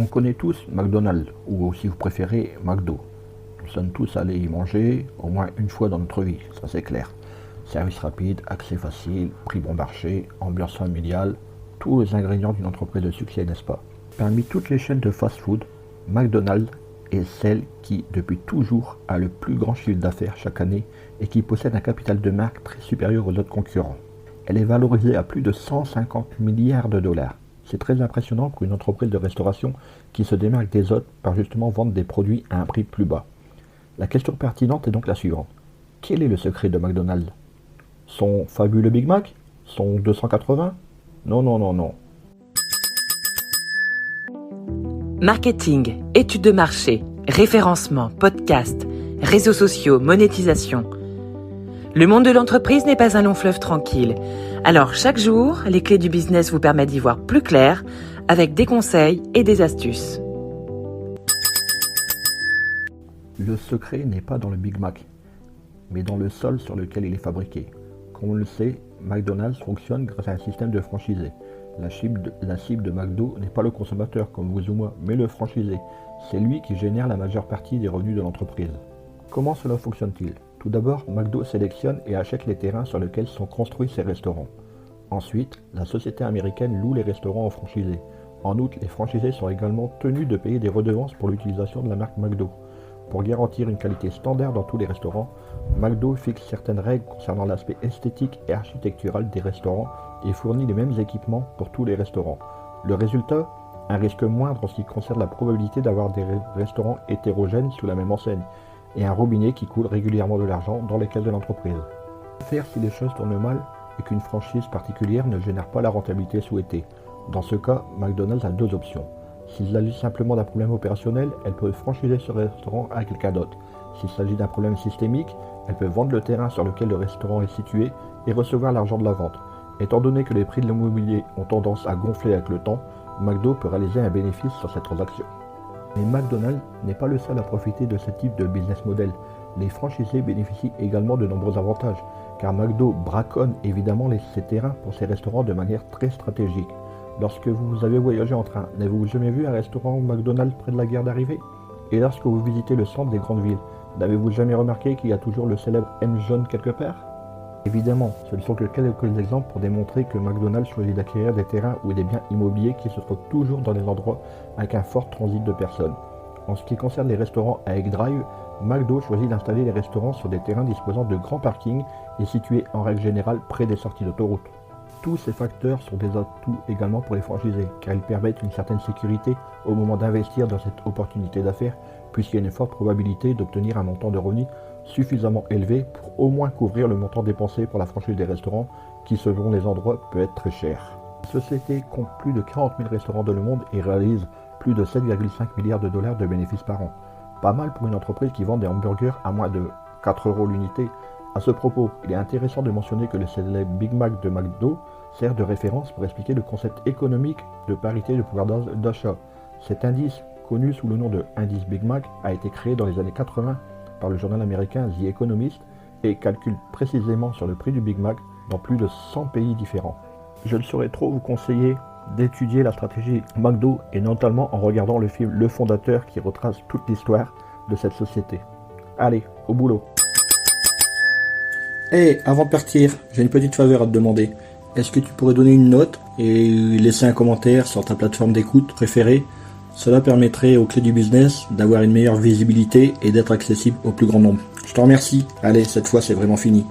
On connaît tous McDonald's, ou si vous préférez, McDo. Nous sommes tous allés y manger au moins une fois dans notre vie, ça c'est clair. Service rapide, accès facile, prix bon marché, ambiance familiale, tous les ingrédients d'une entreprise de succès, n'est-ce pas? Parmi toutes les chaînes de fast-food, McDonald's est celle qui, depuis toujours, a le plus grand chiffre d'affaires chaque année et qui possède un capital de marque très supérieur aux autres concurrents. Elle est valorisée à plus de 150 milliards de dollars. C'est très impressionnant pour une entreprise de restauration qui se démarque des autres par justement vendre des produits à un prix plus bas. La question pertinente est donc la suivante. Quel est le secret de McDonald's? Son fabuleux Big Mac? Son 280? Non. Marketing, études de marché, référencement, podcast, réseaux sociaux, monétisation. Le monde de l'entreprise n'est pas un long fleuve tranquille. Alors chaque jour, les clés du business vous permettent d'y voir plus clair avec des conseils et des astuces. Le secret n'est pas dans le Big Mac, mais dans le sol sur lequel il est fabriqué. Comme on le sait, McDonald's fonctionne grâce à un système de franchisés. La cible de McDo n'est pas le consommateur comme vous ou moi, mais le franchisé. C'est lui qui génère la majeure partie des revenus de l'entreprise. Comment cela fonctionne-t-il? Tout d'abord, McDo sélectionne et achète les terrains sur lesquels sont construits ses restaurants. Ensuite, la société américaine loue les restaurants aux franchisés. En outre, les franchisés sont également tenus de payer des redevances pour l'utilisation de la marque McDo. Pour garantir une qualité standard dans tous les restaurants, McDo fixe certaines règles concernant l'aspect esthétique et architectural des restaurants et fournit les mêmes équipements pour tous les restaurants. Le résultat? Un risque moindre en ce qui concerne la probabilité d'avoir des restaurants hétérogènes sous la même enseigne et un robinet qui coule régulièrement de l'argent dans les caisses de l'entreprise. Que faire si les choses tournent mal et qu'une franchise particulière ne génère pas la rentabilité souhaitée? Dans ce cas, McDonald's a deux options. S'il s'agit simplement d'un problème opérationnel, elle peut franchiser ce restaurant à quelqu'un d'autre. S'il s'agit d'un problème systémique, elle peut vendre le terrain sur lequel le restaurant est situé et recevoir l'argent de la vente. Étant donné que les prix de l'immobilier ont tendance à gonfler avec le temps, McDo peut réaliser un bénéfice sur cette transaction. Mais McDonald's n'est pas le seul à profiter de ce type de business model. Les franchisés bénéficient également de nombreux avantages, car McDo braconne évidemment ses terrains pour ses restaurants de manière très stratégique. Lorsque vous avez voyagé en train, n'avez-vous jamais vu un restaurant McDonald's près de la gare d'arrivée? Et lorsque vous visitez le centre des grandes villes, n'avez-vous jamais remarqué qu'il y a toujours le célèbre M jaune quelque part? Évidemment, ce ne sont que quelques exemples pour démontrer que McDonald's choisit d'acquérir des terrains ou des biens immobiliers qui se trouvent toujours dans des endroits avec un fort transit de personnes. En ce qui concerne les restaurants à egg drive, McDo choisit d'installer les restaurants sur des terrains disposant de grands parkings et situés en règle générale près des sorties d'autoroute. Tous ces facteurs sont des atouts également pour les franchisés, car ils permettent une certaine sécurité au moment d'investir dans cette opportunité d'affaires, puisqu'il y a une forte probabilité d'obtenir un montant de revenus suffisamment élevé pour au moins couvrir le montant dépensé pour la franchise des restaurants, qui selon les endroits peut être très cher. La société compte plus de 40 000 restaurants dans le monde et réalise plus de 7,5 milliards de dollars de bénéfices par an. Pas mal pour une entreprise qui vend des hamburgers à moins de 4 € l'unité. À ce propos, il est intéressant de mentionner que le célèbre Big Mac de McDo sert de référence pour expliquer le concept économique de parité de pouvoir d'achat. Cet indice, connu sous le nom de indice Big Mac, a été créé dans les années 80 par le journal américain The Economist et calcule précisément sur le prix du Big Mac dans plus de 100 pays différents. Je ne saurais trop vous conseiller d'étudier la stratégie McDo et notamment en regardant le film Le Fondateur qui retrace toute l'histoire de cette société. Allez, au boulot! Hey, avant de partir, j'ai une petite faveur à te demander. Est-ce que tu pourrais donner une note et laisser un commentaire sur ta plateforme d'écoute préférée? Cela permettrait aux clés du business d'avoir une meilleure visibilité et d'être accessible au plus grand nombre. Je te remercie. Allez, cette fois c'est vraiment fini.